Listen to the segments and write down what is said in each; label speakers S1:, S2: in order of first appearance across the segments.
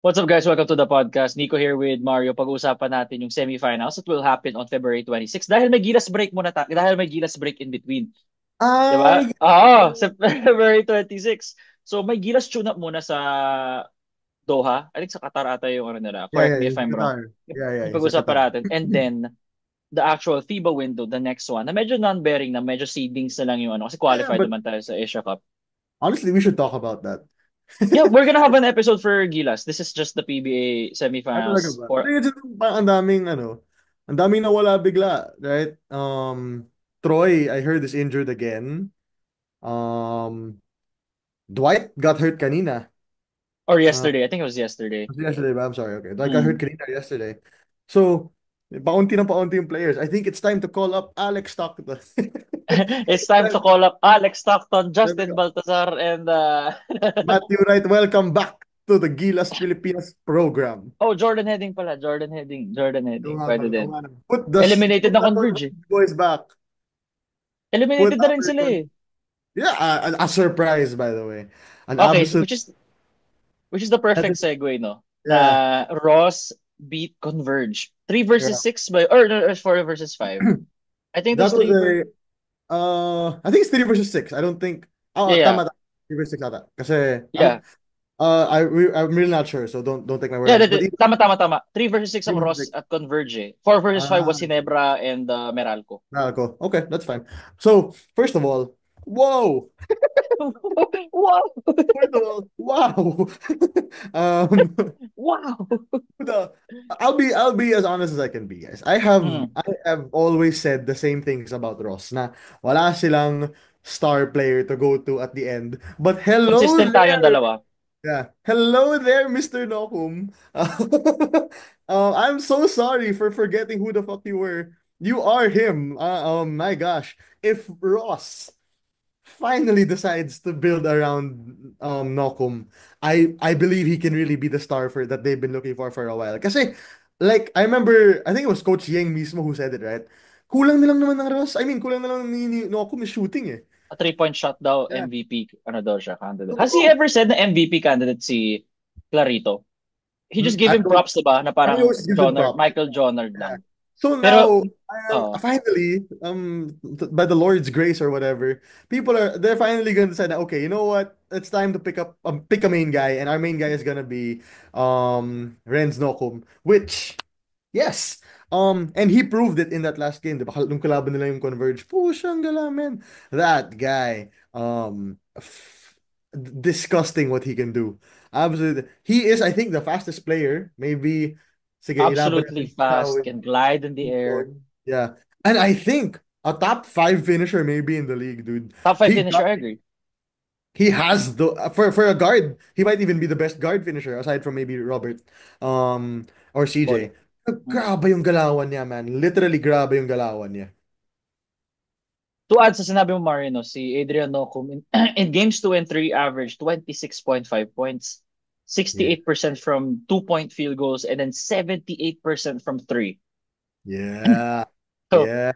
S1: What's up, guys? Welcome to the podcast. Nico here with Mario. Pag-uusapan natin yung semifinals that will happen on February 26. Dahil may Gilas break muna dahil may Gilas break in between. Di ba?
S2: Ay,
S1: Oo, February 26. So may Gilas tune-up muna sa Doha. I think sa Qatar ata yung ano nila.
S2: yeah,
S1: Correct
S2: yeah,
S1: me if
S2: yung sa
S1: I'm wrong.
S2: Qatar. Yeah, yeah,
S1: Yung
S2: yung sa
S1: pag-uusapan
S2: Qatar.
S1: natin. And then, the actual FIBA window, the next one, na medyo non-bearing na medyo seedings na lang yung ano. Kasi
S2: Yeah,
S1: qualified
S2: but
S1: naman tayo sa Asia Cup.
S2: honestly, we should talk about that.
S1: Yeah, we're gonna have an episode for Gilas. This is just the PBA
S2: Talaga
S1: semifinals
S2: ba? Kasi
S1: for
S2: kasi parang ang daming nawala bigla, right? Troy, I heard is injured again. Um, Dwight got hurt kanina.
S1: or
S2: Uh,
S1: yesterday. I think it was yesterday.
S2: was it yesterday ba? I'm sorry, okay. Dwight got hurt
S1: Mm.
S2: kanina yesterday. So, paunti yung players. I think it's time to call up Alex Stockton.
S1: It's time to call up Alex Stockton, Justin Baltazar, and
S2: Matthew Wright, welcome back to the Gilas Pilipinas program.
S1: oh, Jordan Heading pala. Jordan Heading. Jordan
S2: Oo
S1: Heading.
S2: nga
S1: Pwede
S2: pala, oo
S1: din.
S2: nga naman. Put
S1: Eliminated na
S2: the
S1: Converge eh.
S2: Converge boys back. Put
S1: Eliminated na rin
S2: our
S1: sila eh.
S2: yeah, a surprise by the way. An
S1: Okay,
S2: absolute
S1: which is the
S2: I
S1: perfect
S2: think,
S1: segue, no?
S2: yeah.
S1: Na Ross beat Converge. Three
S2: Yeah.
S1: versus six by or no, four versus five. I think it
S2: That
S1: was
S2: was
S1: three ver
S2: I think it's 3 versus 6. I don't think
S1: yeah, yeah.
S2: tama 3 versus 6 ata. Kasi
S1: Yeah.
S2: I'm really not sure, so don't take my word
S1: Yeah,
S2: on it. But even
S1: tama, tama, tama. 3 versus 6
S2: 3
S1: ang
S2: versus
S1: Ross
S2: 6.
S1: at Converge eh. 4 versus 5 was
S2: Ah,
S1: Ginebra and Meralco.
S2: cool. Okay, that's fine. So, first of all, whoa.
S1: Wow!
S2: First of all, wow. um
S1: Wow!
S2: the I'll be as honest as I can be, guys. I have always said the same things about Ross na wala silang star player to go to at the end. But hello
S1: Consistent tayong
S2: there.
S1: dalawa.
S2: Yeah. Hello there, Mr. Nokum. I'm so sorry for forgetting who the fuck you were. You are him. My gosh. If Ross finally decides to build around Nokum, I believe he can really be the star for that they've been looking for a while. Kasi like I remember, I think it was Coach Yang mismo who said it, right? Kulang na lang naman ng Ross. I mean, kulang na lang ni Nokum is shooting eh.
S1: A three-point shot daw,
S2: Yeah.
S1: MVP, ano daw siya, candidate. Has he
S2: Totoo.
S1: ever said na MVP candidate si Clarito? He just gave
S2: I
S1: him
S2: don't
S1: props, diba? Na
S2: I
S1: parang
S2: always give him props.
S1: Michael Jonard
S2: Yeah.
S1: lang.
S2: So
S1: Pero,
S2: now,
S1: oh,
S2: finally, by the Lord's grace or whatever, they're finally going to decide that okay, you know what? It's time to pick a main guy, and our main guy is gonna be Renz Nokum, which yes, and he proved it in that last game. Diba? Nung kalaban nila yung Converge, pushang gala, man. That guy, disgusting what he can do. Absolutely, he is. I think the fastest player. Maybe, sige, ilaban
S1: absolutely
S2: natin siya
S1: fast,
S2: with
S1: can glide in the air.
S2: Jordan. Yeah. And I think a top five finisher maybe in the league, dude.
S1: Top 5
S2: He
S1: finisher,
S2: got
S1: I agree.
S2: he has the for a guard, he might even be the best guard finisher aside from maybe Robert or
S1: Boy.
S2: CJ.
S1: Mm.
S2: Grabe yung galawan niya, man. Literally grabe yung galawan niya.
S1: To add sa sinabi mo, Marino, si Adrian Nocum in games 2 and 3 averaged 26.5 points,
S2: Yeah.
S1: 68% from 2-point field goals, and then 78% from 3.
S2: Yeah.
S1: So,
S2: Yeah.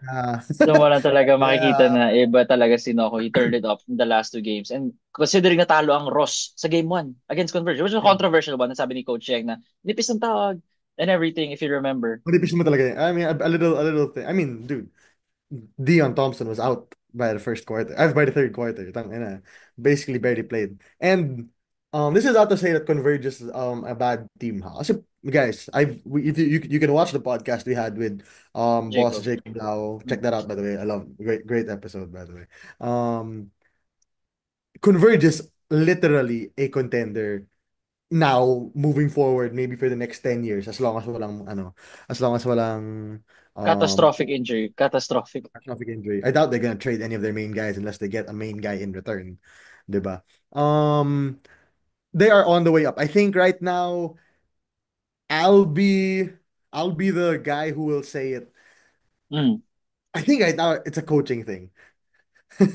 S1: doon mo lang talaga makikita
S2: Yeah.
S1: na iba talaga si Noco. He turned it off in the last two games. And considering natalo ang Ross sa game 1 against Converge, which was a
S2: Yeah.
S1: controversial one, nasabi ni Coach Yang na nipis ang tawag and everything, if you remember.
S2: Manipis mo talaga yun. I mean, a little thing. I mean, dude, Dion Thompson was out by the first quarter. By the third quarter. Tangina. Basically barely played. And this is not to say that Converge is a bad team. Ha? Kasi, guys, if you can watch the podcast we had with boss
S1: Jacob.
S2: Jacob Lau. Check
S1: Mm.
S2: that out by the way. I love great episode by the way. Converge is literally a contender now moving forward maybe for the next 10 years as long as walang um
S1: Catastrophic injury. Catastrophic.
S2: catastrophic injury. I doubt they're gonna trade any of their main guys unless they get a main guy in return. 'Di ba? Um, they are on the way up. I think right now I'll be I'll be the guy who will say it.
S1: Mm.
S2: I think right now it's a coaching thing.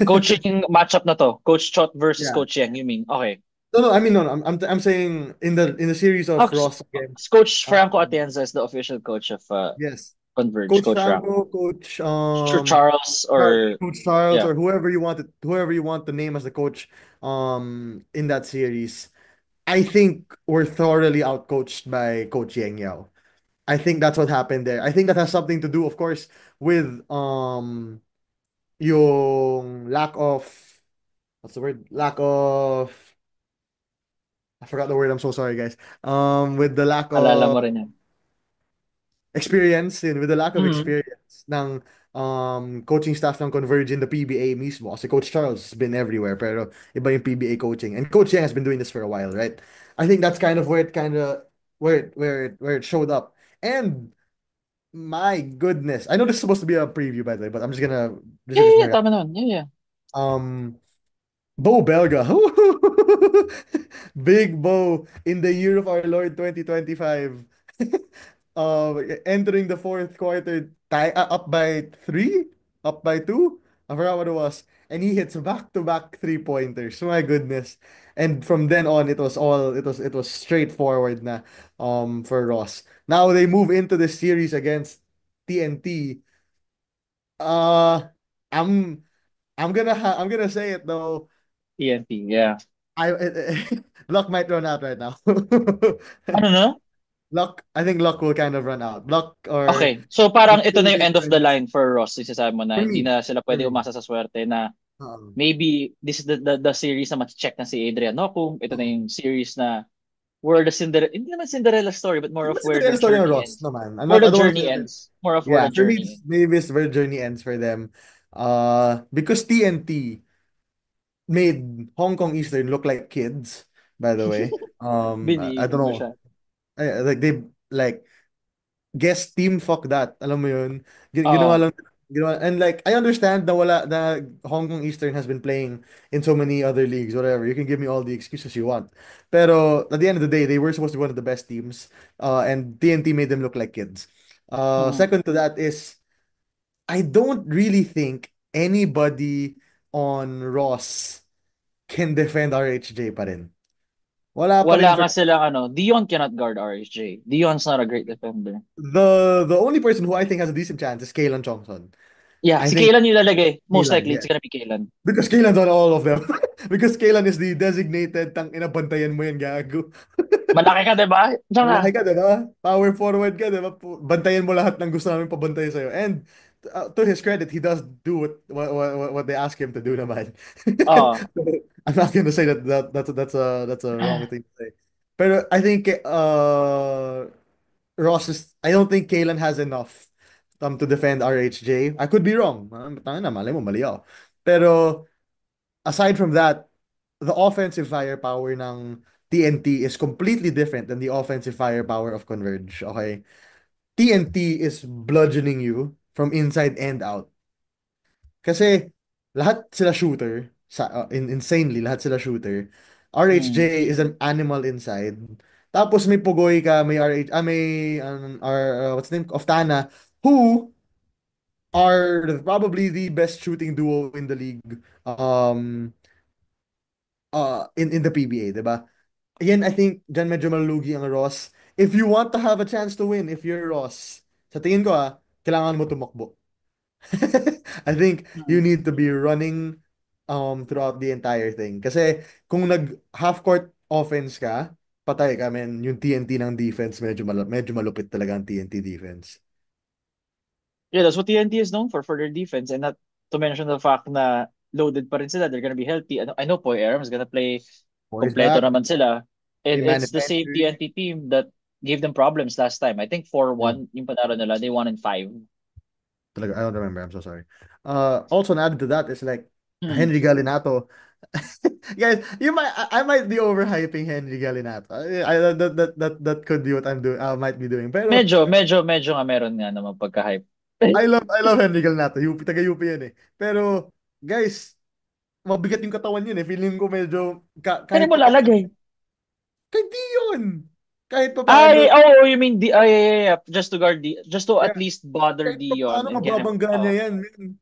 S1: Coaching matchup na to. Coach Chot versus
S2: Yeah.
S1: Coach Yang, you mean? Okay.
S2: No, no, I mean no, no. I'm saying in the series of
S1: Ox-
S2: Ross against
S1: Coach Franco
S2: um
S1: Atienza is the official coach of
S2: yes,
S1: Converge.
S2: Coach
S1: Coach Franco.
S2: Franco, Coach
S1: Sure, Charles or
S2: Coach Charles,
S1: yeah.
S2: or whoever you want to name as the coach in that series. I think we're thoroughly outcoached by Coach Yang Yao. I think that's what happened there. I think that has something to do, of course, with yung lack of what's the word? Lack of I forgot the word. I'm so sorry, guys. With the lack
S1: Alala
S2: of
S1: mo rin yan.
S2: experience and with the lack of
S1: Mm.
S2: experience ng coaching staff ng Converge in the PBA mismo. Kasi Coach Charles has been everywhere, pero iba yung PBA coaching. And Coach Yang has been doing this for a while, right? I think that's kind of where it kind of where it showed up. And my goodness, I know this is supposed to be a preview, by the way, but I'm just gonna this
S1: Yeah,
S2: is
S1: yeah,
S2: just
S1: yeah,
S2: my
S1: tama naman. Yeah, yeah.
S2: um Bo Belga. Big Bo in the year of our Lord 2025. Entering the fourth quarter, up by three, up by two. I forgot what it was. And he hits back-to-back three-pointers. My goodness. And from then on, it was straightforward na for Ross. Now they move into the series against TNT. Uh I'm I'm gonna say it though.
S1: TNT, yeah.
S2: Luck might run out right now.
S1: Ano na?
S2: I think luck will kind of run out. Luck or
S1: Okay. So parang ito
S2: skill
S1: na yung end of the
S2: difference
S1: line for Ross. Isasabi mo
S2: for
S1: na hindi
S2: me.
S1: na sila
S2: For
S1: pwede
S2: me.
S1: umasa sa swerte na
S2: Oo.
S1: maybe this is the series na check na si Adrian Nocum. Ito na
S2: Oo.
S1: yung series na where the Cinderella, hindi naman Cinderella story, but more
S2: Di
S1: of
S2: ba
S1: where the
S2: Cinderella story ng
S1: journey
S2: Ross
S1: ends.
S2: naman?
S1: Where the
S2: I don't want to
S1: journey
S2: say that.
S1: ends. More of where
S2: Yeah,
S1: the
S2: for me,
S1: journey ends.
S2: maybe it's where journey ends for them. Because TNT made Hong Kong Eastern look like kids, by the way. I don't
S1: Binigo mo
S2: know.
S1: siya.
S2: Like they like guess team fuck that. Alam mo yun? Ginawa
S1: Oo.
S2: lang ginawa, and like I understand na wala na Hong Kong Eastern has been playing in so many other leagues, whatever. You can give me all the excuses you want. Pero at the end of the day, they were supposed to be one of the best teams. And TNT made them look like kids.
S1: Mm.
S2: Second to that is I don't really think anybody on Ross can defend RHJ pa rin. Wala pa
S1: Wala
S2: rin
S1: nga
S2: for
S1: silang ano, Dion cannot guard RSJ. Dion's not a great defender.
S2: the only person who I think has a decent chance is Kalen Chongson.
S1: Yeah,
S2: I
S1: si
S2: think
S1: Kailan yung lalagay. Most
S2: Kaylan,
S1: likely,
S2: yeah.
S1: it's gonna be Kailan.
S2: Because Kaylan's on all of them. Because Kaylan is the designated tang inabantayan mo yan, gago.
S1: Malaki ka, di ba? Diyan ka.
S2: Malaki ka, di ba? Power forward ka, di ba? Bantayan mo lahat ng gusto namin pabantayan sa'yo. And to his credit, he does do what they ask him to do naman.
S1: Oo.
S2: I'm not gonna say that's a wrong thing to say. Pero I think I don't think Kaylan has enough to defend RHJ. I could be wrong. Tangina na, malay mo, mali ako. Pero aside from that, the offensive firepower ng TNT is completely different than the offensive firepower of Converge. Okay? TNT is bludgeoning you from inside and out. Kasi lahat sila shooter, insanely lahat sila shooter.
S1: Mm.
S2: RHJ is an animal inside. Tapos may Pugoy ka, may what's the name? Oftana, who are probably the best shooting duo in the league. In the PBA, 'di ba? Again, I think dyan medyo malulugi ang Ross. If you want to have a chance to win, if you're Ross, sa tingin ko kailangan mo tumakbo. I think you
S1: Mm.
S2: need to be running throughout the entire thing. Kasi kung nag half court offense ka, patay ka, men. Yung TNT ng defense, medyo malupit talaga ang TNT defense.
S1: Yeah, that's what TNT is known for their defense. And not to mention the fact na loaded pa rin sila. They're gonna be healthy. I know Poy Aram is gonna play
S2: Boys
S1: kompleto
S2: back,
S1: naman sila. And
S2: Manny
S1: it's the same
S2: Petrie.
S1: TNT team that gave them problems last time. I think
S2: Yeah,
S1: 4-1 yung panalo nila. They won in 5.
S2: talaga, I don't remember. I'm so sorry. Also added to that is like
S1: Hmm.
S2: Henry Galinato. Guys, I might be overhyping Henry Galinato. That could be what I'm doing. I might be doing. Pero
S1: Medyo nga meron nga naman pagka-hype.
S2: I love Henry Galinato. Taga UP yan eh. Pero guys, mabigat yung katawan yun eh. Feeling ko medyo
S1: Saan mo lalagay?
S2: kahit di yun. Kahit pa paano,
S1: Ay, oh, you mean the, yeah, yeah, yeah. Just to guard the, just to
S2: yeah,
S1: at least bother
S2: kahit pa paano
S1: Dion and get him.
S2: mababangga niya
S1: Oh,
S2: yan. Man.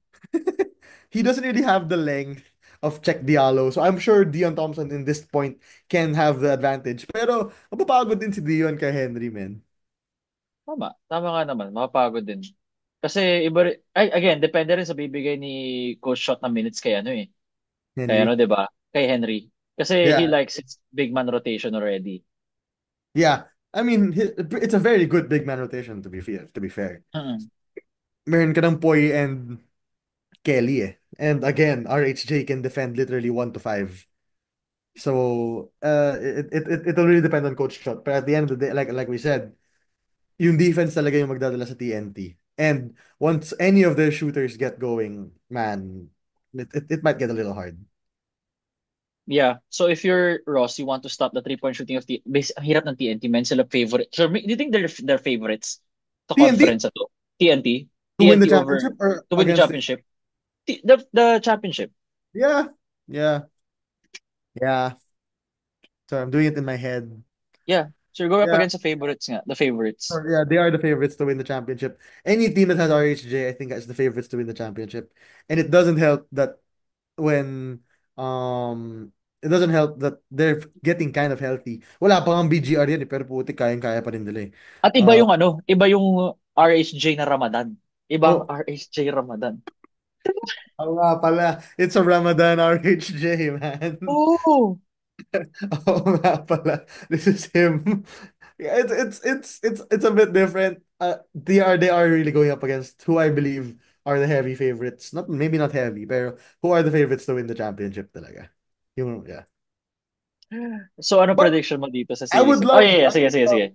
S2: He doesn't really have the length of Check Diallo. So I'm sure Dion Thompson in this point can have the advantage. Pero mapapagod din si Dion kay Henry, man.
S1: tama. Tama nga naman. Makapagod din. Kasi again, depende rin sa bibigay ni Coach Shot na minutes kay ano eh. Kay ano,
S2: Henry.
S1: 'di ba? Kay Henry. Kasi he
S2: Yeah,
S1: likes its big man rotation already.
S2: yeah. I mean, it's a very good big man rotation to be fair. To be fair,
S1: Mm.
S2: meron ka ng Poy and Kelly eh. And again, RHJ can defend literally 1 to 5. So, it'll really depend on coach shot. But at the end of the day, like we said, yung defense talaga yung magdadala sa TNT. And once any of their shooters get going, man, it might get a little hard.
S1: Yeah. So if you're Ross, you want to stop the three-point shooting of ang hirap ng TNT, men. Sila favorite. So, do you think they're favorites sa
S2: TNT
S1: conference na to? TNT?
S2: to win the
S1: TNT over
S2: championship or
S1: to win the
S2: against the.
S1: championship? The championship.
S2: Yeah, yeah, yeah. So I'm doing it in my head.
S1: Yeah. So you're going up
S2: Yeah,
S1: against the favorites nga, the favorites.
S2: yeah, they are the favorites to win the championship. Any team that has RHJ, I think, is the favorites to win the championship. And it doesn't help that when it doesn't help that they're getting kind of healthy. Wala pa ang BGR yan eh, pero puti kayang-kaya pa rin nila eh.
S1: At
S2: Uh,
S1: iba yung RHJ na Ramadan. Ibang
S2: oh,
S1: RHJ Ramadan.
S2: oo nga pala. It's a Ramadan RHJ, man.
S1: Oh,
S2: Oo nga pala. This is him. Yeah, it's a bit different. They are really going up against who I believe are the heavy favorites. Not maybe not heavy, pero who are the favorites to win the championship talaga. Yeah.
S1: so ano
S2: But
S1: prediction mo dito sa
S2: I
S1: series?
S2: would
S1: Oh
S2: love
S1: yeah, yeah.
S2: I
S1: Sige,
S2: would
S1: sige,
S2: love
S1: sige.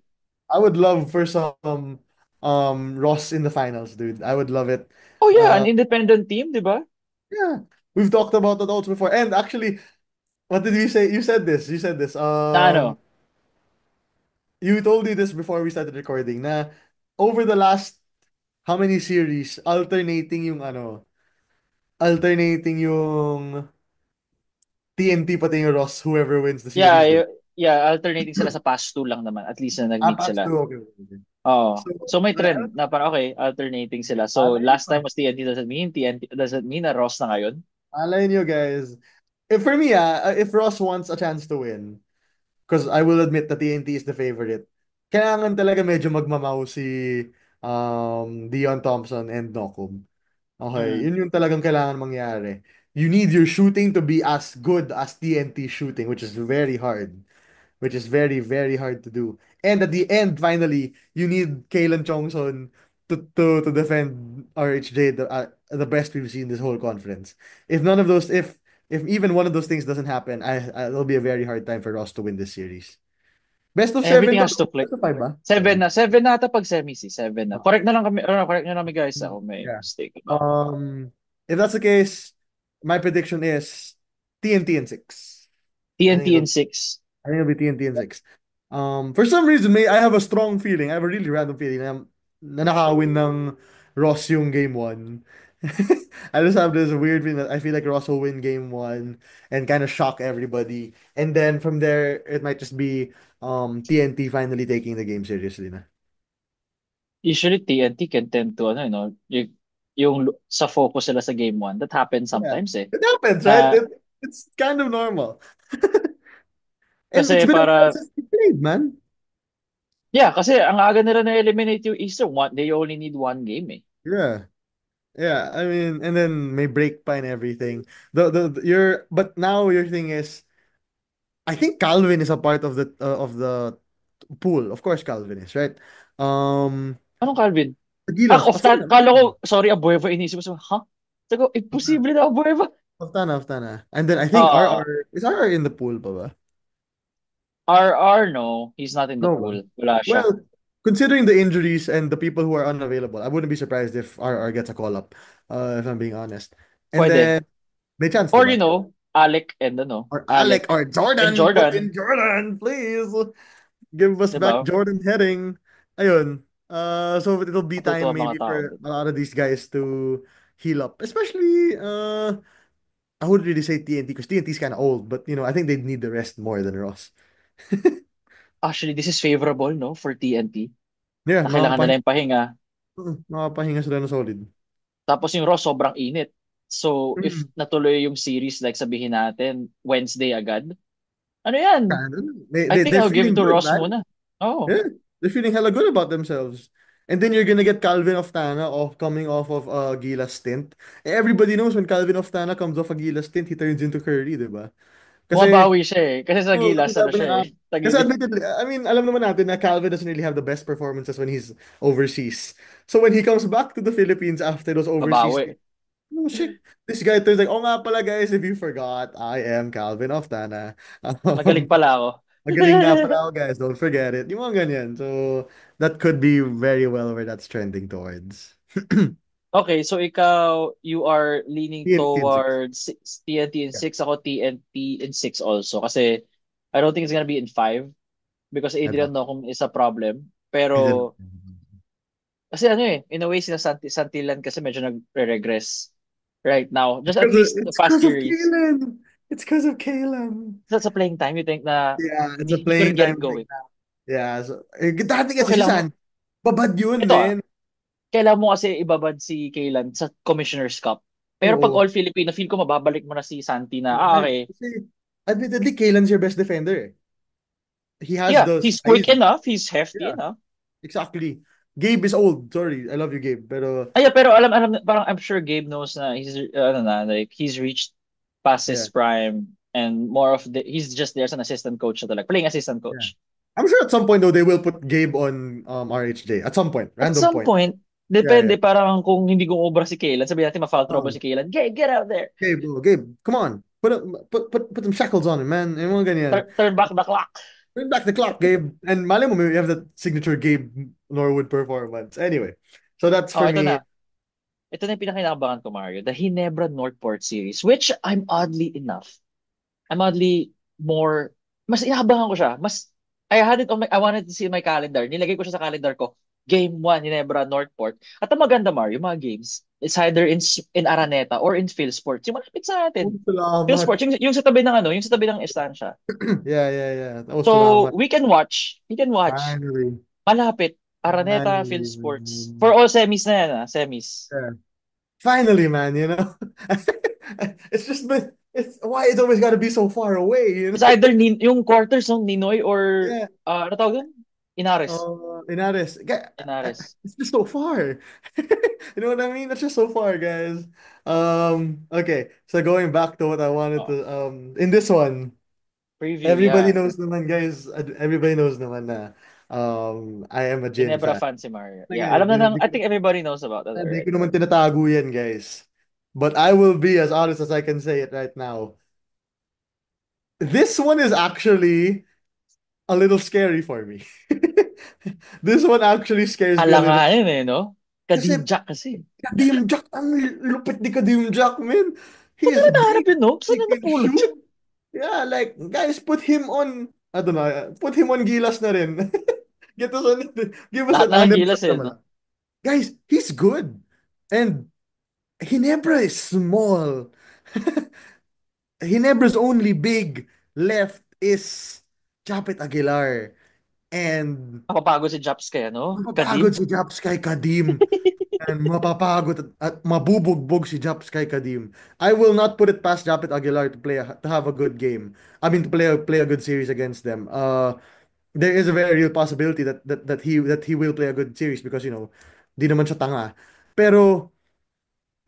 S2: I would love for some Ross in the finals, dude. I would love it.
S1: Oh yeah, an
S2: Uh
S1: independent team, di ba?
S2: yeah. We've talked about that also before. And actually, what did you say? You said this. You said this.
S1: Na ano?
S2: You told me this before we started recording na over the last how many series alternating yung TNT pati yung Ross whoever wins the
S1: Yeah,
S2: series, di ba?
S1: yeah, alternating sila sa past two lang naman. At least na
S2: Ah,
S1: nag-meet
S2: past
S1: sila.
S2: two. Okay, okay, okay.
S1: Oo.
S2: So,
S1: So may
S2: I-
S1: trend na parang okay, alternating sila. So
S2: malay
S1: last time
S2: nyo.
S1: was TNT, does it mean na Ross na ngayon?
S2: Malay nyo, guys. If for me, if Ross wants a chance to win, because I will admit that TNT is the favorite, kailangan talaga medyo magmamaw si Dion Thompson and Nokum. Okay,
S1: Mm.
S2: yun yung talagang kailangan mangyari. You need your shooting to be as good as TNT shooting, which is very hard. Which is very, very hard to do. And at the end, finally, you need Kalen Chongson to defend RHJ the best we've seen this whole conference. If none of those, if even one of those things doesn't happen, it'll be a very hard time for us to win this series. Best of seven
S1: Everything
S2: ba
S1: has
S2: to?
S1: to click.
S2: Best of five ba?
S1: Seven
S2: Seven.
S1: na. Seven na ata pag semis. Seven na.
S2: Ah,
S1: Correct na lang kami. Correct na namin guys. Ako may
S2: yeah.
S1: mistake ako.
S2: If that's the case, my prediction is TNT in six. I think
S1: TNT
S2: it'll
S1: in six.
S2: I think it'll be TNT in six. For some reason, I have a strong feeling. I have a really random feeling na nakawin ng Ross yung game one. I just have this weird feeling that I feel like Ross will win game one and kind of shock everybody. And then from there, it might just be TNT finally taking the game seriously na.
S1: Usually TNT can tend to ano, sa focus sila sa game one. That happens
S2: Yeah.
S1: sometimes eh.
S2: It happens, right?
S1: Na
S2: It's kind of normal. And it's
S1: kasi
S2: been a while
S1: para
S2: since we played, man.
S1: yeah, kasi ang aga nila na eliminate yung Eastern one, they only need one game eh.
S2: Yeah. Yeah, I mean, and then may break pa and everything. Your but now your thing is, I think Calvin is a part of the pool. Of course, Calvin is right. Um,
S1: Anong Calvin?
S2: Gilas,
S1: Of that,
S2: Oftana,
S1: kala ko, sorry, Abueva, inisip ko, ha? Sabi ko, imposible na Abueva.
S2: Oftana, and then I think
S1: Ah,
S2: RR in the pool pa ba?
S1: RR, no, he's not in the
S2: No ba?
S1: pool. Wala siya.
S2: Well, considering the injuries and the people who are unavailable, I wouldn't be surprised if RR gets a call up. If I'm being honest, and
S1: Pwede.
S2: then may chance,
S1: Or,
S2: diba?
S1: Alec and ano,
S2: Or Alec
S1: Alec
S2: or
S1: and
S2: Jordan, put
S1: Jordan.
S2: in Jordan, please. Give us back
S1: Diba?
S2: Jordan Heading. Ayun. So it'll be
S1: Matutuwa
S2: time
S1: ang mga
S2: maybe
S1: tao
S2: for
S1: dun.
S2: a lot of these guys to heal up. Especially I wouldn't really say TNT because TNT is kind of old, but I think they need the rest more than Ross.
S1: Actually, this is favorable, no, for TNT.
S2: Yeah,
S1: Na kailangan nila yung pahinga.
S2: makapahinga sila ng solid.
S1: Tapos yung Ross, sobrang init. So, if
S2: Mm.
S1: natuloy yung series, like sabihin natin, Wednesday agad, ano yan?
S2: Kind of. They,
S1: I
S2: they,
S1: think
S2: they're
S1: I'll give it
S2: feeling
S1: to
S2: good,
S1: Ross
S2: man.
S1: muna. Oh,
S2: Yeah, they're feeling hella good about themselves. And then you're gonna get Calvin Oftana coming off of a Gilas stint. Everybody knows when Calvin Oftana comes off a Gilas stint, he turns into Curry, diba? Kasi,
S1: Bumabawi siya eh. Kasi sa
S2: oh, kasi
S1: Gilas, ano
S2: sabi
S1: siya
S2: niya,
S1: eh.
S2: kasi
S1: Tagilid.
S2: admittedly, I mean, alam naman natin na Calvin doesn't really have the best performances when he's overseas. So when he comes back to the Philippines after those overseas
S1: Babawi.
S2: games, oh shit, this guy turns like, oh nga pala guys, if you forgot, I am Calvin Oftana.
S1: Magaling
S2: Um,
S1: pala ako.
S2: Magaling nga pala ako, guys. Don't forget it. Yung mga ganyan. So, that could be very well where that's trending towards.
S1: Okay, so ikaw, you are leaning
S2: TNT in six.
S1: towards TNT in
S2: Yeah.
S1: 6. Ako TNT in 6 also. Kasi I don't think it's gonna be in 5 because
S2: I
S1: Adrian
S2: don't.
S1: Nocum is a problem.
S2: I didn't.
S1: Pero, kasi ano eh, in a way, sila Santillan kasi medyo nagre-regress right now. Just at least the
S2: It's
S1: past
S2: because of
S1: series.
S2: Kalen. It's because of Kalen.
S1: So sa playing time, you think na
S2: Yeah, it's a
S1: he couldn't
S2: playing
S1: get
S2: time
S1: it
S2: thing
S1: going.
S2: now. Yeah, so, dati
S1: So
S2: kasi si San, babad yun,
S1: ito
S2: man.
S1: kailangan mo kasi ibabad si Kaylan sa Commissioner's Cup. Pero pag
S2: Oo.
S1: All Filipino, feel ko mababalik mo na si Santi na, okay.
S2: Kasi, admittedly, Kalen's your best defender. Eh. He has
S1: Yeah,
S2: the
S1: he's quick
S2: size.
S1: enough, he's hefty
S2: Yeah,
S1: enough.
S2: exactly. Gabe is old. Sorry, I love you, Gabe. Pero,
S1: Ay, pero alam, parang I'm sure Gabe knows na he's, ano na, like, he's reached past his
S2: yeah.
S1: prime and more of he's just there as an assistant coach na talaga, playing assistant
S2: Yeah.
S1: coach.
S2: I'm sure at some point though they will put Gabe on RHJ. At some point,
S1: At
S2: random
S1: some
S2: point.
S1: point,
S2: Yeah, yeah.
S1: depende parang kung hindi ko obra si Kaylan, sabi natin ma-foul trouble
S2: Um,
S1: si Kaylan, get out there.
S2: Gabe, oh, Gabe, come on. Put some shackles on him, man. Yung mga ganyan.
S1: Turn back the clock.
S2: Bring back the clock, Gabe. And mali mo, you have that signature Gabe Norwood performance. Anyway, so that's
S1: Oh,
S2: for
S1: ito
S2: me.
S1: na. Ito na yung pinakinabangan ko, Mario. The Hinebra Northport series, which I'm oddly more, mas inabangan ko siya. I had it on I wanted to see my calendar. Nilagay ko siya sa calendar ko. Game 1, Hinebra Northport. At ang maganda, Mario, yung mga games, it's either in Araneta or in Philsports. Yung malapit sa
S2: Oh,
S1: atin.
S2: salamat.
S1: Philsports, yung sa tabi ng yung sa tabi ng estancia.
S2: Yeah, yeah, yeah. Oh,
S1: So,
S2: salamat.
S1: we can watch.
S2: Finally.
S1: Malapit. Araneta,
S2: Finally,
S1: Philsports. For
S2: man.
S1: all semis na yan, semis.
S2: Yeah. Finally, man, you know? It's just been, it's why it's always got to be so far away, you
S1: It's
S2: know?
S1: either yung quarters ng Ninoy or
S2: Yeah.
S1: ano tawag doon? Inares.
S2: Inares.
S1: Inares.
S2: It's just so far. You know what I mean? It's just so far, guys. Okay. So going back to what I wanted
S1: Oh,
S2: to in this one,
S1: preview,
S2: everybody
S1: yeah.
S2: knows naman, guys. Everybody knows naman na I am a Jin
S1: Ginebra
S2: fan.
S1: fan si Mario. Yeah,
S2: Kaya,
S1: alam na I think everybody knows about that
S2: di ko
S1: already.
S2: naman tinatago yan, guys. But I will be as honest as I can say it right now. This one is actually a little scary for me. This one actually scares me a little.
S1: Alanganin eh, no?
S2: Kasi
S1: Kadimjak kasi.
S2: Kadim Jack, ang lupit ni Kadim Jack, man. He
S1: Saan
S2: is
S1: naman
S2: big.
S1: nahanap yun, no? Saan
S2: He
S1: na
S2: can
S1: napulot
S2: shoot.
S1: yun?
S2: Yeah, like, guys, put him on, I don't know, put him on Gilas na rin. Get us on, give us
S1: Lahat
S2: an
S1: na ng
S2: anim
S1: gilas
S2: shot
S1: eh,
S2: naman.
S1: no?
S2: Guys, he's good. And Ginebra is small. Ginebra's only big left is Chapit Aguilar. And
S1: Napapagod si Japs kaya, no?
S2: mapapagod
S1: Kadim.
S2: si Japs kay Kadim. And mapapagod at mabubugbog si Japs kay Kadim. I will not put it past Japet Aguilar to have a good game. I mean to play a good series against them. There is a very real possibility that he will play a good series because di naman siya tanga. Pero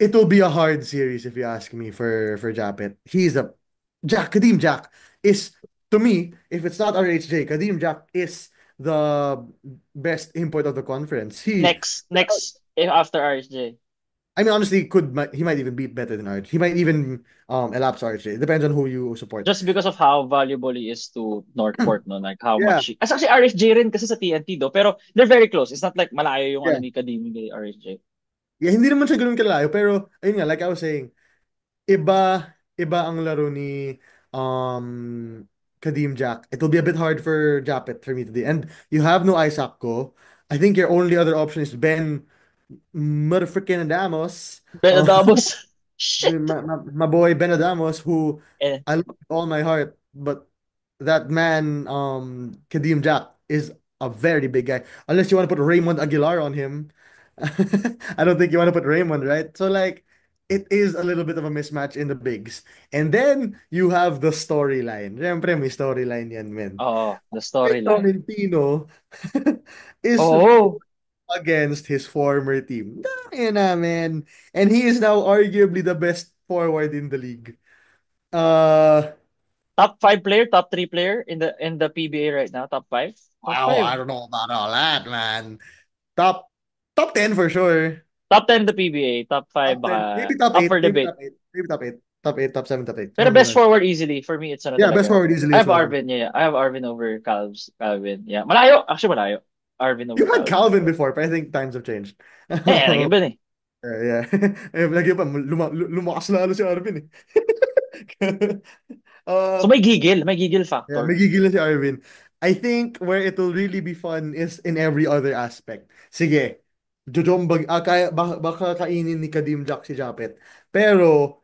S2: it will be a hard series if you ask me for Japet. He's a Kadim Jack is to me, if it's not RHJ, Kadim Jack is the best import of the conference.
S1: Next, after RSJ.
S2: I mean, honestly, he might even be better than RJ. He might even elapse RJ. It depends on who you support.
S1: Just because of how valuable he is to Northport, no? Like how
S2: Yeah,
S1: much as actually RSJ rin kasi sa TNT do, pero they're very close. It's not like malayo yung
S2: yeah,
S1: ni Kadimi kay RSJ.
S2: yeah. Hindi naman siya ganun kalayo, pero ayun nga, like I was saying, iba iba ang laro ni Kadim Jack. It will be a bit hard for Japet for me today. And you have no Isaac Ko. I think your only other option is Ben motherfucking Adamos.
S1: Benadabos. Shit.
S2: My boy Ben Adamos, who
S1: Eh,
S2: I love with all my heart, but that man, Kadim Jack, is a very big guy. Unless you want to put Raymond Aguilar on him. I don't think you want to put Raymond, right? So like it is a little bit of a mismatch in the bigs. And then you have the storyline. Siyempre may storyline yan, man.
S1: oh, the
S2: Mike
S1: storyline.
S2: Tolentino is
S1: Oh,
S2: against his former team. Yun na, man. And he is now arguably the best forward in the league. Uh,
S1: Top five player, top three player in the PBA right now. Top five, top
S2: Wow,
S1: five,
S2: I don't know about all that, man. Top top 10 for sure.
S1: top 10 in the PBA. Top five,
S2: Top 10.
S1: baka
S2: Maybe top
S1: up
S2: 8.
S1: for
S2: Maybe
S1: debate.
S2: top 8. Maybe top 8. Top 8, top 7, top 8.
S1: Pero
S2: Somewhere
S1: best
S2: there.
S1: forward easily for me. It's ano
S2: Yeah, best
S1: talaga.
S2: forward easily
S1: I
S2: is
S1: have
S2: Wilson.
S1: Arvin. Yeah, I have Arvin over Calvin. Yeah, malayo. Actually, malayo. Arvin over
S2: You've had
S1: Calvin.
S2: Calvin before, but I think times have changed.
S1: Nag eh.
S2: Yeah. Lagi pa, lumakas lalo si Arvin eh.
S1: So
S2: uh,
S1: may gigil
S2: yeah,
S1: factor.
S2: magigil na si Arvin. I think where it will really be fun is in every other aspect. Sige, Jojombag, kaya, baka kainin ni Kadim Jack si Japet. Pero,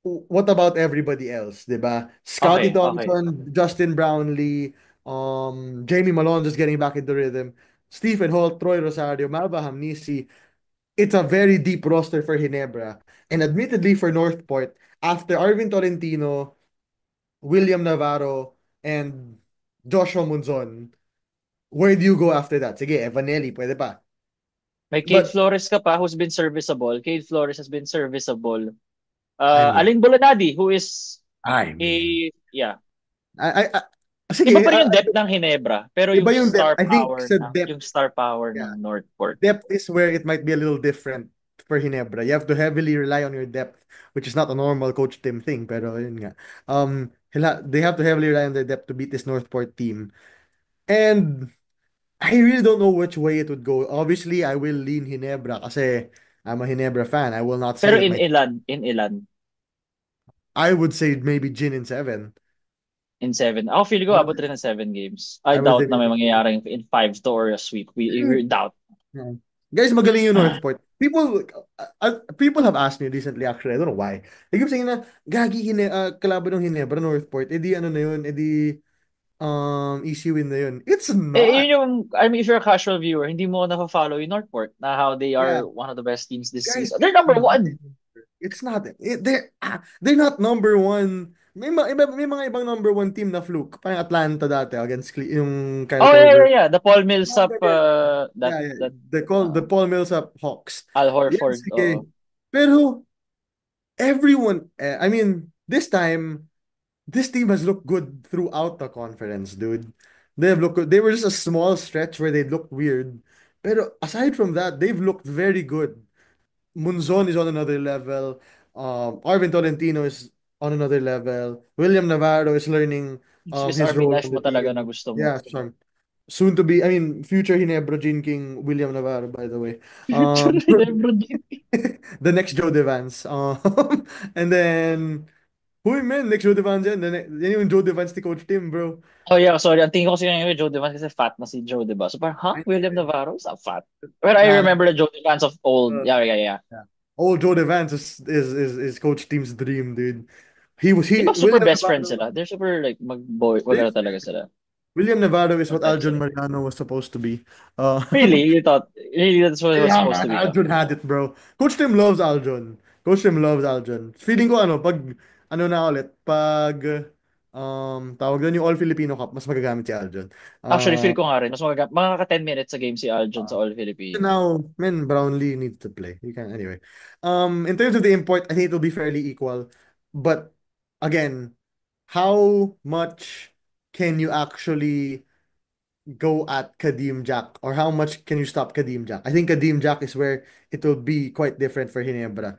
S2: what about everybody else, 'di ba? Scotty
S1: Okay, okay.
S2: Thompson, Justin Brownlee, Jamie Malone just getting back into rhythm, Stephen Holt, Troy Rosario, Malva Hamnisi. It's a very deep roster for Ginebra. And admittedly for Northport, after Arvin Tolentino, William Navarro, and Joshua Munzon, where do you go after that? Sige, Evanelli, pwede pa.
S1: May Cade
S2: But,
S1: Flores ka pa who's been serviceable. Cade Flores has been serviceable.
S2: I mean,
S1: Aling Bolanadi who is
S2: I
S1: a
S2: mean,
S1: yeah. Iba
S2: sige,
S1: pa rin yung depth ng Ginebra, pero
S2: iba yung depth. I think sa
S1: yung
S2: depth,
S1: star power
S2: yeah,
S1: ng Northport.
S2: depth is where it might be a little different for Ginebra. You have to heavily rely on your depth, which is not a normal Coach Tim thing, pero yun nga. They have to heavily rely on their depth to beat this Northport team. And I really don't know which way it would go. Obviously, I will lean Ginebra kasi I'm a Ginebra fan. I will not say
S1: Pero
S2: that my
S1: in ilan,
S2: I would say maybe Jin in 7.
S1: in seven. Ako feel ko
S2: I would
S1: abot
S2: say,
S1: rin ng 7 games. I
S2: I would say
S1: doubt na may
S2: maybe.
S1: mangyayaring in 5 to or a sweep. We doubt.
S2: Yeah. Guys, magaling yung Northport. People have asked me recently actually, I don't know why. They keep saying na kalaban ng Ginebra Northport, edi ano na yun, edi easy win na yun. It's
S1: Yun
S2: not.
S1: yung, I mean, if you're a casual viewer, hindi mo na-follow yung Northport na how they
S2: Yeah,
S1: are one of the best teams this
S2: guys,
S1: season. They're
S2: it's
S1: number
S2: not.
S1: one.
S2: It's not. They're not number one. May mga ibang number one team na fluke. Parang Atlanta dati against yung Kyle
S1: Oh, yeah, yeah,
S2: Korver.
S1: yeah. The Paul Millsap,
S2: Mga ganyan.
S1: that,
S2: Yeah.
S1: that,
S2: The Paul Millsap Hawks.
S1: Al
S2: Yes,
S1: Horford,
S2: sige.
S1: oo.
S2: Pero everyone, I mean, this time, this team has looked good throughout the conference, dude. They have looked good. They were just a small stretch where they looked weird. Pero aside from that, they've looked very good. Munzon is on another level. Arvin Tolentino is on another level. William Navarro is learning
S1: Miss
S2: his
S1: Arvin
S2: role
S1: F
S2: on the
S1: mo talaga na
S2: team.
S1: gusto mo.
S2: Yeah, soon to be, I mean, future Ginebra Gene King William Navarro, by the way.
S1: Future
S2: Um,
S1: ni Lebron James.
S2: the next Joe Devance. And then, who man, next Joe Devance yan. Yan yung Joe Devance ni Coach Tim, bro.
S1: Oh yeah, sorry. Ang tingin ko kasi ngayon Joe Devans kasi fat na si Joe, diba? So parang, huh? William Navarro is not fat. But I
S2: Nah,
S1: remember the Joe Devans of old.
S2: uh,
S1: Yeah, yeah, yeah.
S2: yeah. Old Joe Devance is Coach Tim's dream, dude.
S1: Di ba super
S2: William
S1: best friends
S2: Navarro.
S1: sila? They're super like mag-boy,
S2: They
S1: magano talaga sila.
S2: William Navarro is what
S1: Magkano
S2: Aljon
S1: sila?
S2: Mariano was supposed to be. Uh,
S1: Really? You thought, really that's what it was
S2: yeah,
S1: supposed
S2: man,
S1: to become?
S2: Aljon had it, bro. Coach Tim loves Aljon. Coach Tim loves Aljon. Feeling ko ano na ulit, tawag doon yung All Filipino Cup, mas magagamit si Aljon.
S1: Actually, feel
S2: Uh,
S1: ko nga rin. Mas mga ka 10 minutes sa game si Aljon sa All Filipino.
S2: Now, man, Brownlee needs to play. He can anyway. In terms of the import, I think it'll be fairly equal. But again, how much can you actually go at Kadeem Jack, or how much can you stop Kadeem Jack? I think Kadeem Jack is where it will be quite different for Ginebra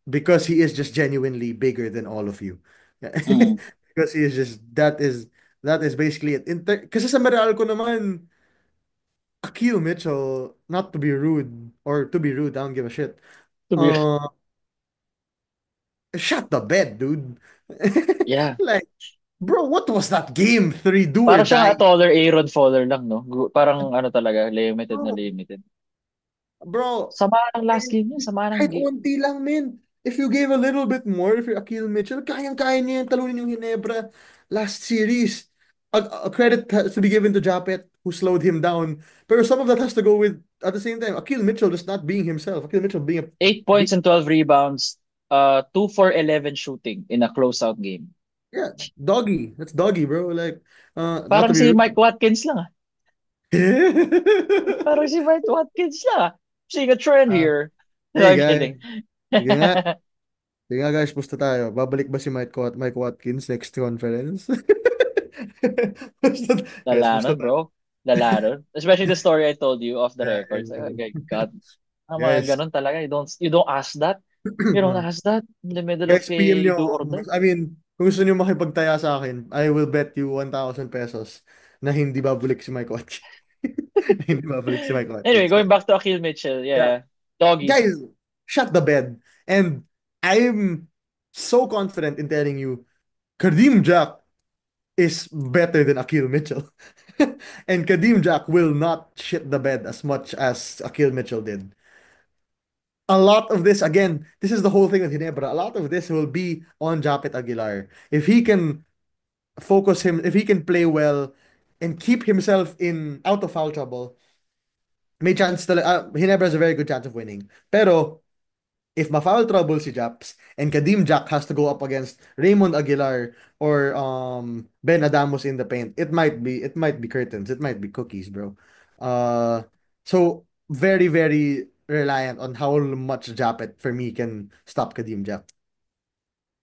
S2: because he is just genuinely bigger than all of you.
S1: Mm.
S2: Because he is just that is basically it. Kasi sa Meralco naman, Akil Mitchell, not to be rude or to be rude, I don't give a shit.
S1: To be,
S2: Uh, Shut the bed, dude.
S1: yeah.
S2: Like, bro, what was that game? Three do or
S1: Parang siya nga
S2: die.
S1: taller Aaron Faller lang, no? Parang ano talaga, limited na
S2: Bro,
S1: limited.
S2: bro,
S1: Sama ng last
S2: kahit,
S1: game niya, sama ng
S2: kahit
S1: game.
S2: unti lang, men. If you gave a little bit more, if you're Akil Mitchell, kayang-kaya niya yung talunin yung Ginebra last series. A credit has to be given to Japet, who slowed him down. But some of that has to go with, at the same time, Akil Mitchell just not being himself. Akil Mitchell being a
S1: 8
S2: being,
S1: points and 12 rebounds, 2 for 11 shooting in a closeout game.
S2: yeah, doggy. That's doggy, bro. Like, not to
S1: Parang
S2: be
S1: si
S2: rude.
S1: Mike Watkins lang, ah. Parang si Mike Watkins lang, ah. Seeing a trend
S2: uh,
S1: here. No,
S2: hey,
S1: I'm
S2: guy.
S1: kidding.
S2: Sige nga. Sige nga guys, pusta tayo. Babalik ba si Mike Watkins next conference? Pusta, guys,
S1: Lala
S2: pusta
S1: nun,
S2: tayo.
S1: bro. Lala nun. Especially the story I told you off the
S2: Yeah,
S1: records. Oh my God. Ang mga
S2: guys,
S1: ganun talaga. You don't ask that. You don't ask that in the middle of
S2: guys, PM
S1: a
S2: nyo.
S1: do or die.
S2: I mean, kung gusto nyo makipagtaya sa akin, I will bet you 1,000 pesos na hindi babalik si Mike Watkins. Hindi babalik si Mike
S1: Anyway,
S2: Watkins,
S1: going
S2: guys.
S1: back to Akil Mitchell.
S2: Yeah.
S1: Yeah. Doggy.
S2: Guys, shut the bed. And I'm so confident in telling you, Kareem Jack is better than Akil Mitchell. And Kadeem Jack will not shit the bed as much as Akil Mitchell did. A lot of this, again, this is the whole thing with Ginebra. A lot of this will be on Japet Aguilar. If he can if he can play well and keep himself in out of foul trouble, may chance talaga. Ginebra has a very good chance of winning. Pero if ma-foul trouble si Japs and Kadeem Jack has to go up against Raymond Aguilar or Ben Adamos in the paint, it might be curtains, it might be cookies, bro. Uh so very, very reliant on how much Japet for me can stop Kadeem Jack.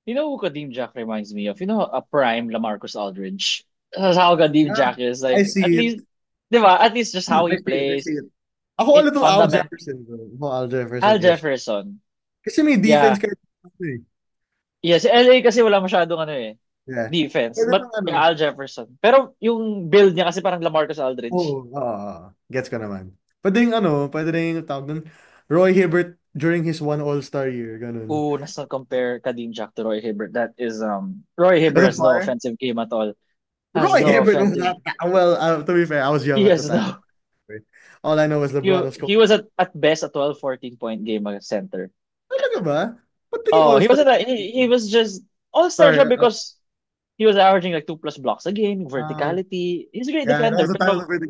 S1: You know who Kadeem Jack reminds me of? You know, a prime LaMarcus Aldridge. That's how Kadeem
S2: Yeah,
S1: Jack is.
S2: I
S1: Like, at
S2: see it.
S1: least, di ba? At least just how
S2: I
S1: he
S2: see it. I see
S1: plays.
S2: it. Ako a
S1: It
S2: little Al
S1: fundament.
S2: Jefferson, bro. Ako Al Jefferson
S1: Al
S2: ish.
S1: Jefferson.
S2: Kasi may defense
S1: Yeah.
S2: kahit ano eh.
S1: Yes, LA kasi wala masyadong ano eh,
S2: Yeah.
S1: defense.
S2: Pwede
S1: But
S2: lang ano.
S1: yeah, Al Jefferson. Pero yung build niya kasi parang LaMarcus Aldridge.
S2: Oo, gets ko naman. Pwede rin yung tawag dun, Roy Hibbert during his one All-Star year, ganun.
S1: Ooh, let's not compare Kadeem Jack to Roy Hibbert. That is Roy Hibbert
S2: Hanggang
S1: has no
S2: far.
S1: offensive game at all. Has
S2: Roy
S1: no
S2: Hibbert was
S1: offensive.
S2: not that well. To be fair, I was young
S1: He
S2: at the
S1: has
S2: time.
S1: no.
S2: All I know is
S1: He,
S2: LeBron was
S1: he
S2: coaching.
S1: was at best a 12, 14 point game as center.
S2: Talaga ba? Ba't naging
S1: Oh, he
S2: All-Star?
S1: wasn't he was just all-star
S2: Sorry.
S1: siya because he was averaging like 2+ blocks a game,
S2: Uh,
S1: verticality. He's a great
S2: yeah, that
S1: defender,
S2: was the time
S1: pero
S2: of it.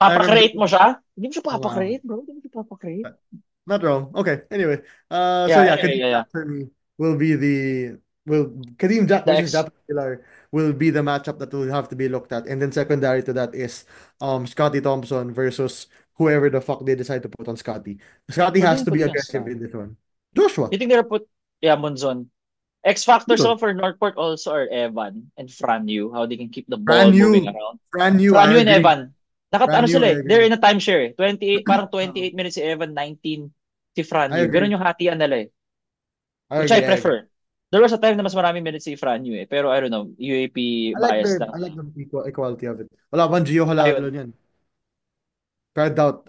S2: I remember
S1: papa-create
S2: him.
S1: mo siya? Hindi mo siya
S2: Wow.
S1: papa-create, bro. Hindi mo siya papa-create.
S2: Not wrong. Okay. Anyway, so
S1: Yeah,
S2: yeah,
S1: anyway,
S2: Kadeem
S1: yeah, yeah.
S2: Jack for me will be the will Kadeem Jack
S1: The
S2: versus
S1: X.
S2: Japet Pilar will be the matchup that will have to be looked at, and then secondary to that is Scotty Thompson versus whoever the fuck they decide to put on Scotty. Scotty
S1: What do
S2: has
S1: you
S2: to
S1: put
S2: be
S1: against
S2: aggressive
S1: Scott?
S2: in this one. Joshua,
S1: You think they're put, yeah, Monzon. X factors
S2: Monzon.
S1: all for Northport also are Evan and Franyu, how they can keep the ball
S2: Brand
S1: moving
S2: new,
S1: around.
S2: brand new. I
S1: Franyu and
S2: agree.
S1: Evan.
S2: Brand
S1: Ano
S2: new.
S1: sila
S2: I
S1: eh. They're
S2: agree.
S1: in a timeshare eh. 28, parang
S2: Uh,
S1: 28 minutes si Evan, 19 si
S2: I
S1: Franyu. Ganun
S2: agree.
S1: yung hatian nila eh.
S2: I
S1: Which I
S2: agree. I agree.
S1: prefer. There was a time na mas maraming minutes si Franyu eh. Pero I don't know, UAP bias lang.
S2: I like the equality of it. Wala pang Gio Halalo
S1: Ayun.
S2: niyan. Pero I doubt.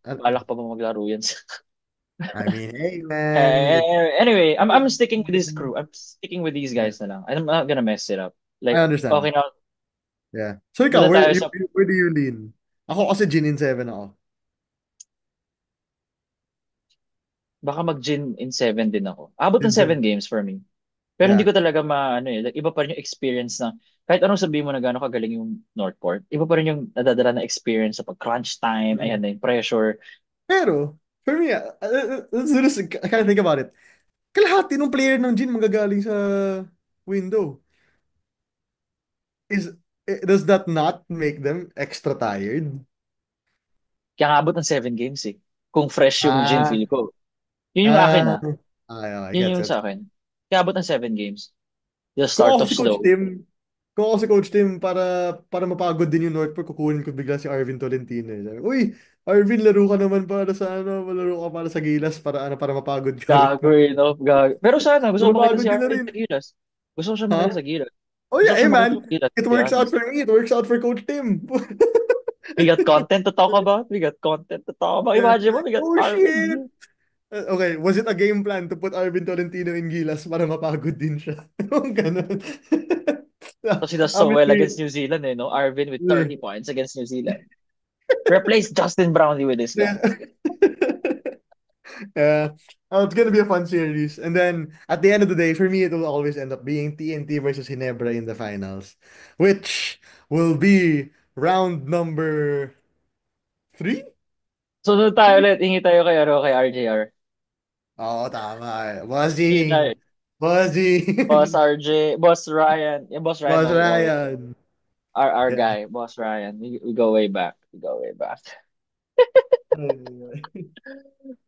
S1: Balak pa ba maglaro yan?
S2: I mean, hey man.
S1: Anyway, I'm sticking with this crew. I'm sticking with these
S2: Yeah,
S1: guys na lang. I'm not gonna mess it up.
S2: I
S1: Like,
S2: understand
S1: okay
S2: that.
S1: na,
S2: Yeah. So
S1: doon
S2: ikaw,
S1: na tayo sa
S2: where do you lean? Ako kasi Gin in 7 ako.
S1: baka mag-gin in 7 din ako. Abot ng
S2: Gin
S1: 7
S2: 7.
S1: games for me. Pero hindi
S2: Yeah.
S1: ko talaga maano eh. Like, iba pa rin yung experience na kahit anong sabihin mo na gano'ng kagaling yung Northport, iba pa rin yung nadadala na experience sa pag-crunch time, ayan
S2: Mm.
S1: na yung pressure.
S2: Pero, for me, I kind of think about it. Kalahati ng player ng Gin manggagaling sa window. Is does that not make them extra tired?
S1: Kaya nga abot ng 7 games eh. Kung fresh yung gin
S2: Ah,
S1: feel ko. Yun yung akin
S2: ah,
S1: ah.
S2: I
S1: Yun
S2: get
S1: yung
S2: it.
S1: sa akin. Kaya abot ng 7 games. They'll
S2: Kung
S1: start
S2: ako
S1: off
S2: si Coach
S1: slow.
S2: Tim, kung ako si Coach Tim, para mapagod din yung Northport, kukunin ko bigla si Arvin Tolentino. Sabi, uy, Arvin, laro ka naman para sa laro ka para sa Gilas, para mapagod ka rin.
S1: Gago eh, no? Gago. Pero sana, gusto ko makita
S2: Mapagod
S1: si
S2: ka na
S1: Arvin
S2: rin.
S1: sa Gilas. Gusto ko siya
S2: Ha?
S1: makita sa Gilas.
S2: Oh
S1: Gusto
S2: yeah,
S1: ko
S2: hey
S1: siya makita
S2: man,
S1: sa Gilas,
S2: it
S1: to be
S2: works out
S1: honest.
S2: for me, it works out for Coach Tim.
S1: We got content to talk about. We got content to talk about.
S2: Yeah.
S1: Imagine mo, we got
S2: Oh shit!
S1: Arvin.
S2: Okay, was it a game plan to put Arvin Tolentino in Gilas para mapagod din siya? Yung ganun.
S1: So he does so well
S2: Obviously,
S1: against New Zealand, eh, no? Arvin with
S2: yeah.
S1: 30 points against New Zealand. Replace Justin Brownlee with this guy.
S2: Yeah. Yeah. Oh, it's gonna be a fun series. And then at the end of the day, for me, it will always end up being TNT versus Ginebra in the finals, which will be round number three?
S1: So, doon tayo ulit. Hingi tayo kay, kay RJR.
S2: Oo, tama eh.
S1: Hingi tayo.
S2: Buzzing!
S1: Boss
S2: Buzzing!
S1: RJ, Boss Ryan. Yeah, Boss Ryan,
S2: Buzz
S1: no,
S2: Ryan!
S1: our
S2: Yeah.
S1: guy, Boss Ryan. We go way back. We go way back.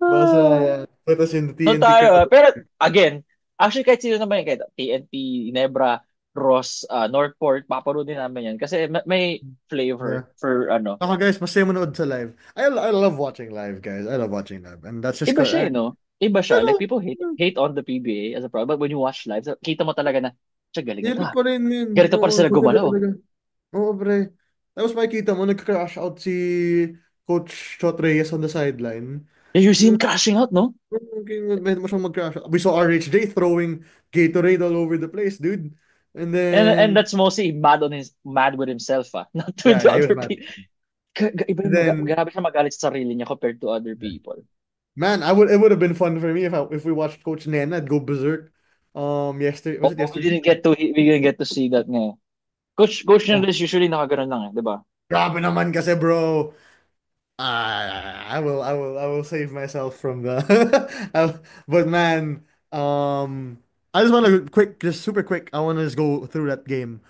S2: Buzz Ryan. Put us in the
S1: Doon
S2: TNT
S1: tayo,
S2: crowd.
S1: pero again, Actually, kahit sino naman yan, kahit TNT, Ginebra, Ross, Northport, papanoodin namin yan. Kasi may
S2: Yeah.
S1: flavor for ano.
S2: Ako guys, masaya manood sa live. I love watching live, guys. I love watching live. And that's just
S1: Iba siya,
S2: correct.
S1: no? Iba siya. Like, people hate on the PBA as a problem. But when you watch live, kita mo talaga na, siya galing nito,
S2: Hirap
S1: ah.
S2: pa rin, man.
S1: Ganito pa
S2: Oo,
S1: sila
S2: maganda
S1: gumalaw.
S2: talaga. Oo, pre. Tapos makikita mo, nag-crash out si Coach Shot Reyes on the sideline.
S1: Yeah, you see him crashing out, no?
S2: Okay, may mo siyang mag-crash out. We saw RHJ throwing Gatorade all over the place, dude. And
S1: And
S2: then,
S1: that's mostly mad with himself, ah. Not with
S2: yeah,
S1: the
S2: yeah, he was
S1: other
S2: mad.
S1: people. Iba
S2: And
S1: yung
S2: then,
S1: grabe siya magalit sa sarili niya compared to other people.
S2: man, it would have been fun for me if we watched Coach Nena go berserk. Yesterday, was
S1: Oh,
S2: it yesterday?
S1: we didn't get to see that nga. Coach
S2: Yeah.
S1: nila is usually nakaganon lang, eh, di ba?
S2: Grabe naman kasi, bro. I will save myself from the. But man, I just want to just super quick. I want to just go through that game.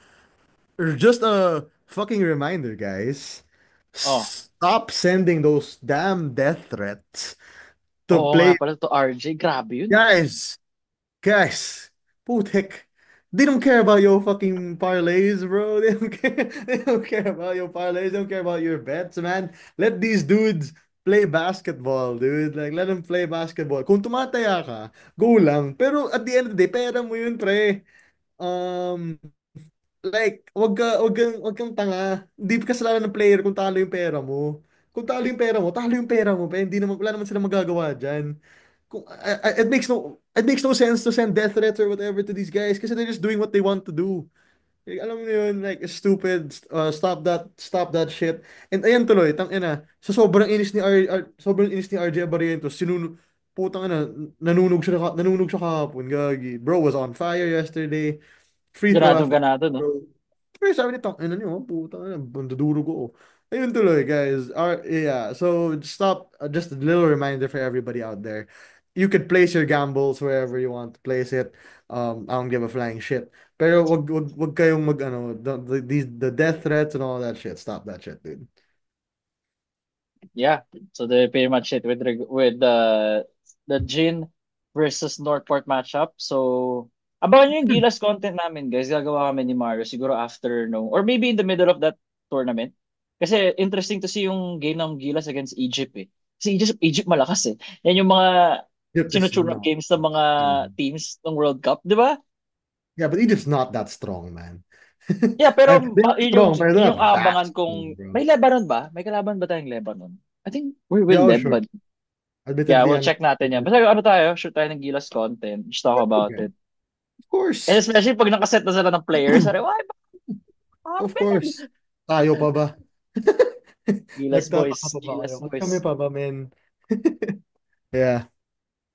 S2: Just a fucking reminder, guys.
S1: Oh,
S2: Stop sending those damn death threats to
S1: oo nga
S2: play.
S1: pala to RJ. Grabe yun.
S2: Guys, guys, putik. They don't care about your fucking parlays, bro. They don't care. They don't care about your parlays. They don't care about your bets, man. Let these dudes play basketball, dude. Like, let them play basketball. Kung tumataya ka, go lang. Pero at the end of the day, pera mo yun, pre. Um, like, wag kang tanga. Hindi kasalanan ng player kung talo yung pera mo. Kung talo yung pera mo, talo yung pera mo. Hindi naman, wala naman sila magagawa dyan. It makes no sense to send death threats or whatever to these guys kasi they're just doing what they want to do. Like, alam mo yun, like, stupid, stop that shit. And ayan tuloy, tang ina, sa sobrang inis ni RJ Barrientos, putang ina, nanunog siya kahapon, gagi. Bro was on fire yesterday, free throw
S1: Ganadong
S2: after
S1: ganado, no?
S2: bro. Pero sabi ni tang ina niyo, putang ina, banduduro ko. Ayun tuloy, guys. Yeah, so stop, just a little reminder for everybody out there. You could place your gambles wherever you want to place it. I don't give a flying shit. Pero wag kayong mag ano, the death threats and all that shit. Stop that shit, dude.
S1: Yeah. So they pretty much it with the Jin versus Northport matchup. So abangan nyo yung Gilas content namin, guys. Gagawa kami ni Mario siguro after no or maybe in the middle of that tournament. Kasi interesting to see yung game ng Gilas against Egypt, eh. Kasi Egypt malakas, eh. Yan yung mga
S2: Egypt is
S1: sinutunang
S2: not.
S1: games ng mga teams ng World Cup, di ba?
S2: Yeah, but Egypt's not that strong, man.
S1: Yeah, pero
S2: They're not strong, but they're
S1: yun yung
S2: not that
S1: aabangan
S2: strong,
S1: kong
S2: bro.
S1: may Lebanon ba? May kalaban ba tayong Lebanon? I think we're
S2: Yeah,
S1: with
S2: oh, sure.
S1: Lebanon. Yeah,
S2: Admittedly,
S1: we'll
S2: I'm.
S1: check natin yan. Basta ano tayo, shoot tayo ng Gilas content. Just talk about
S2: Okay.
S1: it.
S2: Of
S1: And
S2: course.
S1: especially pag nakaset na sila ng players, sabi, why ba
S2: Of
S1: happened?
S2: course. Tayo pa ba?
S1: Gilas
S2: Nagtataka
S1: boys,
S2: pa ba kayo?
S1: Gilas
S2: Kami
S1: boys.
S2: pa ba, men? Yeah.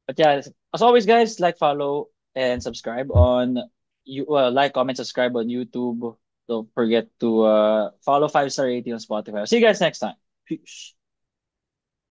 S1: But yeah, as always, guys, like, follow, and subscribe on you. Like, comment, subscribe on YouTube. Don't forget to follow 5-star rating on Spotify. See you guys next time. Peace.